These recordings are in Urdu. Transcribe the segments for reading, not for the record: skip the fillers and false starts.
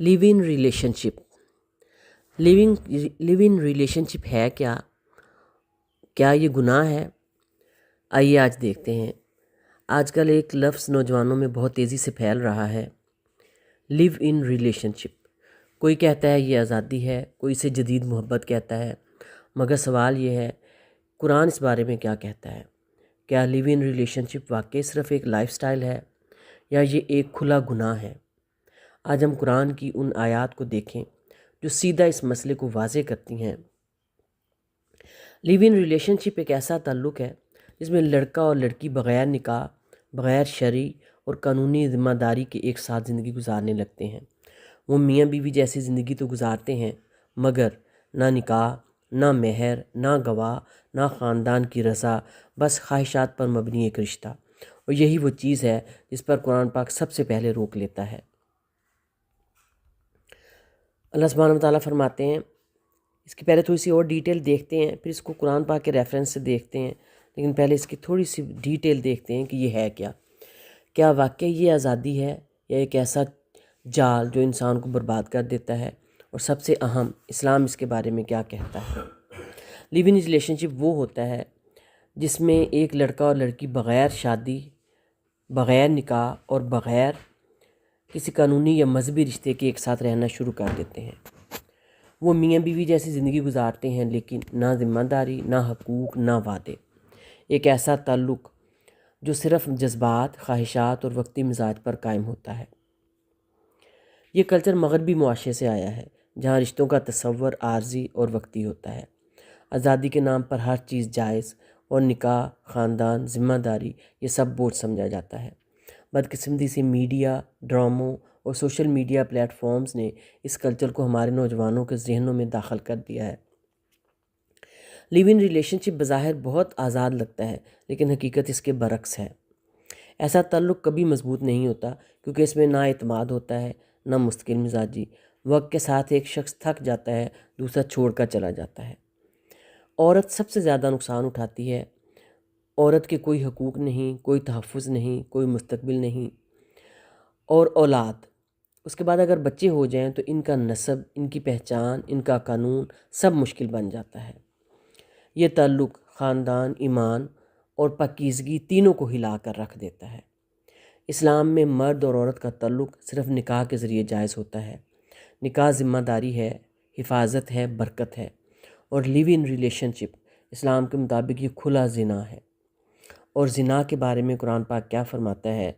Leave in relation ship leave in relation شپ ہے کیا یہ گناہ ہے؟ آئیے آج دیکھتے ہیں۔ آج کل ایک لفظ نوجوانوں میں بہت تیزی سے پھیل رہا ہے، لیو ان ریلیشن شپ۔ کوئی کہتا ہے یہ آزادی ہے، کوئی اسے جدید محبت کہتا ہے، مگر سوال یہ ہے قرآن اس بارے میں کیا کہتا ہے؟ کیا لیو ان ریلیشن شپ واقعی صرف ایک لائف سٹائل ہے یا یہ ایک کھلا گناہ ہے؟ آج ہم قرآن کی ان آیات کو دیکھیں جو سیدھا اس مسئلے کو واضح کرتی ہیں۔ لیو ان ریلیشن شپ ایک ایسا تعلق ہے جس میں لڑکا اور لڑکی بغیر نکاح، بغیر شرعی اور قانونی ذمہ داری کے ایک ساتھ زندگی گزارنے لگتے ہیں۔ وہ میاں بیوی جیسی زندگی تو گزارتے ہیں، مگر نہ نکاح، نہ مہر، نہ گواہ، نہ خاندان کی رضا، بس خواہشات پر مبنی ایک رشتہ۔ اور یہی وہ چیز ہے جس پر قرآن پاک سب سے پہلے روک لیتا ہے۔ اللہ سبحانہ و تعالیٰ فرماتے ہیں، اس کی پہلے تھوڑی سی اور ڈیٹیل دیکھتے ہیں، پھر اس کو قرآن پاک کے ریفرنس سے دیکھتے ہیں، لیکن پہلے اس کی تھوڑی سی ڈیٹیل دیکھتے ہیں کہ یہ ہے کیا واقعی یہ آزادی ہے یا ایک ایسا جال جو انسان کو برباد کر دیتا ہے؟ اور سب سے اہم، اسلام اس کے بارے میں کیا کہتا ہے؟ لیو ان ریلیشن شپ وہ ہوتا ہے جس میں ایک لڑکا اور لڑکی بغیر شادی، بغیر نکاح اور بغیر کسی قانونی یا مذہبی رشتے کے ایک ساتھ رہنا شروع کر دیتے ہیں۔ وہ میاں بیوی جیسی زندگی گزارتے ہیں، لیکن نہ ذمہ داری، نہ حقوق، نہ وعدے۔ ایک ایسا تعلق جو صرف جذبات، خواہشات اور وقتی مزاج پر قائم ہوتا ہے۔ یہ کلچر مغربی معاشرے سے آیا ہے، جہاں رشتوں کا تصور عارضی اور وقتی ہوتا ہے۔ آزادی کے نام پر ہر چیز جائز، اور نکاح، خاندان، ذمہ داری، یہ سب بوجھ سمجھا جاتا ہے۔ بدقسمتی سے میڈیا، ڈراموں اور سوشل میڈیا پلیٹ فارمز نے اس کلچر کو ہمارے نوجوانوں کے ذہنوں میں داخل کر دیا ہے۔ لیو ان ریلیشن شپ بظاہر بہت آزاد لگتا ہے، لیکن حقیقت اس کے برعکس ہے۔ ایسا تعلق کبھی مضبوط نہیں ہوتا، کیونکہ اس میں نہ اعتماد ہوتا ہے، نہ مستقل مزاجی۔ وقت کے ساتھ ایک شخص تھک جاتا ہے، دوسرا چھوڑ کر چلا جاتا ہے۔ عورت سب سے زیادہ نقصان اٹھاتی ہے۔ عورت کے کوئی حقوق نہیں، کوئی تحفظ نہیں، کوئی مستقبل نہیں، اور اولاد، اس کے بعد اگر بچے ہو جائیں تو ان کا نسب، ان کی پہچان، ان کا قانون سب مشکل بن جاتا ہے۔ یہ تعلق خاندان، ایمان اور پاکیزگی تینوں کو ہلا کر رکھ دیتا ہے۔ اسلام میں مرد اور عورت کا تعلق صرف نکاح کے ذریعے جائز ہوتا ہے۔ نکاح ذمہ داری ہے، حفاظت ہے، برکت ہے، اور لیو ان ریلیشن شپ اسلام کے مطابق یہ کھلا زنا ہے۔ اور زنا کے بارے میں قرآن پاک کیا فرماتا ہے؟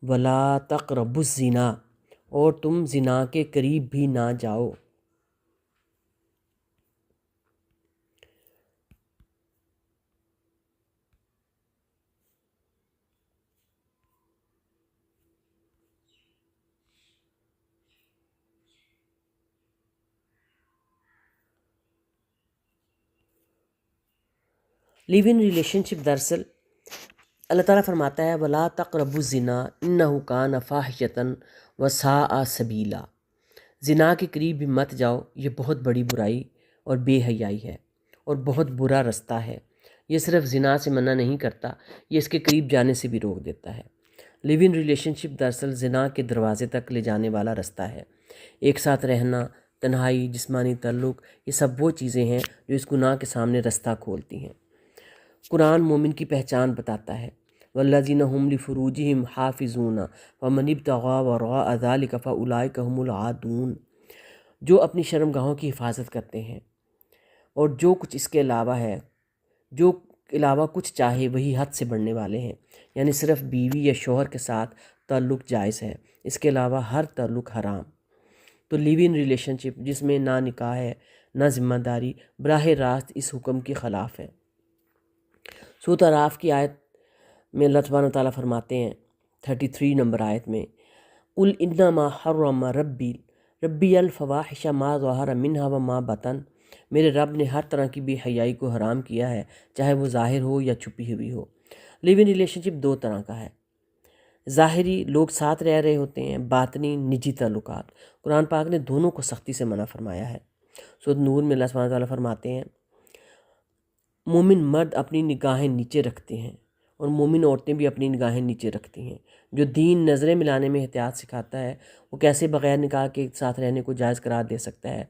وَلَا تَقْرَبُوا الزِّنَا، اور تم زنا کے قریب بھی نہ جاؤ۔ لیو ان ریلیشن شپ دراصل اللہ تعالیٰ فرماتا ہے وَلَا تَقْرَبُوا الزِّنَا إِنَّهُ كَانَ فَاحِشَةً وَسَاءَ سَبِيلًا، زنا کے قریب بھی مت جاؤ، یہ بہت بڑی برائی اور بے حیائی ہے اور بہت برا رستہ ہے۔ یہ صرف زنا سے منع نہیں کرتا، یہ اس کے قریب جانے سے بھی روک دیتا ہے۔ لیو ان ریلیشن شپ دراصل زنا کے دروازے تک لے جانے والا رستہ ہے۔ ایک ساتھ رہنا، تنہائی، جسمانی تعلق، یہ سب وہ چیزیں ہیں جو اس گناہ کے سامنے رستہ کھولتی ہیں۔ قرآن مومن کی پہچان بتاتا ہے، وَالَّذِينَ هُمْ لِفُرُوجِهِمْ حَافِظُونَ وَمَنِ ابْتَغَىٰ وَرَاءَ ذَٰلِكَ فَأُولَٰئِكَ هُمُ الْعَادُونَ، جو اپنی شرم گاہوں کی حفاظت کرتے ہیں اور جو کچھ اس کے علاوہ ہے، جو علاوہ کچھ چاہے وہی حد سے بڑھنے والے ہیں۔ یعنی صرف بیوی یا شوہر کے ساتھ تعلق جائز ہے، اس کے علاوہ ہر تعلق حرام۔ تو لیو ان ریلیشن شپ جس میں نہ نکاح ہے، نہ ذمہ داری، براہ راست اس حکم کے خلاف ہے۔ سورۃ اعراف کی آیت میں اللہ سبحانہ وتعالیٰ فرماتے ہیں 33 نمبر آیت میں، قُلْ إِنَّمَا حَرَّمَ رَبِّي الْفَوَاحِشَ مَا ظَهَرَ مِنْهَا وَمَا بَطَنَ، میرے رب نے ہر طرح کی بے حیائی کو حرام کیا ہے، چاہے وہ ظاہر ہو یا چھپی ہوئی ہو۔ لیو ان ریلیشن شپ دو طرح کا ہے، ظاہری لوگ ساتھ رہ رہے ہوتے ہیں، باطنی نجی تعلقات۔ قرآن پاک نے دونوں کو سختی سے منع فرمایا ہے۔ سورۃ نور میں اللہ سبحانہ وتعالیٰ فرماتے ہیں، مومن مرد اپنی نگاہیں نیچے رکھتے ہیں اور مومن عورتیں بھی اپنی نگاہیں نیچے رکھتی ہیں، جو دین نظریں ملانے میں احتیاط سکھاتا ہے وہ کیسے بغیر نکاح کے ایک ساتھ رہنے کو جائز قرار دے سکتا ہے؟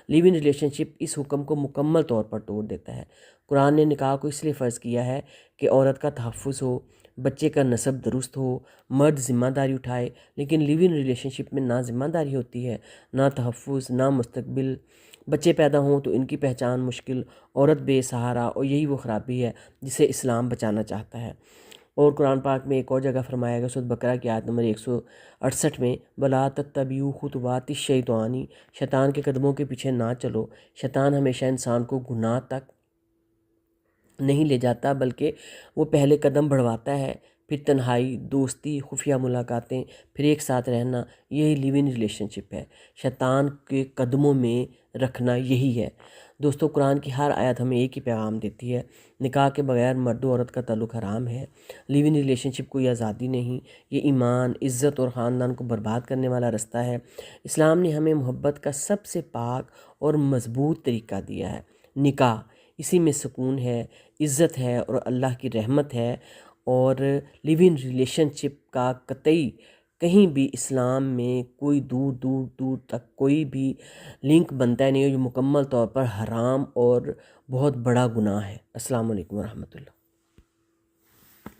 لیو ان ریلیشن شپ اس حکم کو مکمل طور پر توڑ دیتا ہے۔ قرآن نے نکاح کو اس لیے فرض کیا ہے کہ عورت کا تحفظ ہو، بچے کا نسب درست ہو، مرد ذمہ داری اٹھائے، لیکن لیو ان ریلیشن شپ میں نہ ذمہ داری ہوتی ہے، نہ تحفظ، نہ مستقبل۔ بچے پیدا ہوں تو ان کی پہچان مشکل، عورت بے سہارا، اور یہی وہ خرابی ہے جسے اسلام بچانا چاہتا ہے۔ اور قرآن پاک میں ایک اور جگہ فرمایا گیا سورۃ بقرہ کی آیت نمبر 168 میں، وَلَا تَتَّبِعُوا خُطُوَاتِ الشَّیطَانِ، شیطان کے قدموں کے پیچھے نہ چلو۔ شیطان ہمیشہ انسان کو گناہ تک نہیں لے جاتا، بلکہ وہ پہلے قدم بڑھواتا ہے، پھر تنہائی، دوستی، خفیہ ملاقاتیں، پھر ایک ساتھ رہنا۔ یہی لیو ان ریلیشن شپ ہے، شیطان کے قدموں میں رکھنا یہی ہے۔ دوستو، قرآن کی ہر آیت ہمیں ایک ہی پیغام دیتی ہے، نکاح کے بغیر مرد و عورت کا تعلق حرام ہے۔ لیو ان ریلیشن شپ کوئی آزادی نہیں، یہ ایمان، عزت اور خاندان کو برباد کرنے والا رستہ ہے۔ اسلام نے ہمیں محبت کا سب سے پاک اور مضبوط طریقہ دیا ہے، نکاح۔ اسی میں سکون ہے، عزت ہے اور اللہ کی رحمت ہے۔ اور لیو ان ریلیشن شپ کا قطعی کہیں بھی اسلام میں کوئی دور دور دور تک کوئی بھی لنک بنتا نہیں ہے، جو مکمل طور پر حرام اور بہت بڑا گناہ ہے۔ السلام علیکم ورحمۃ اللہ۔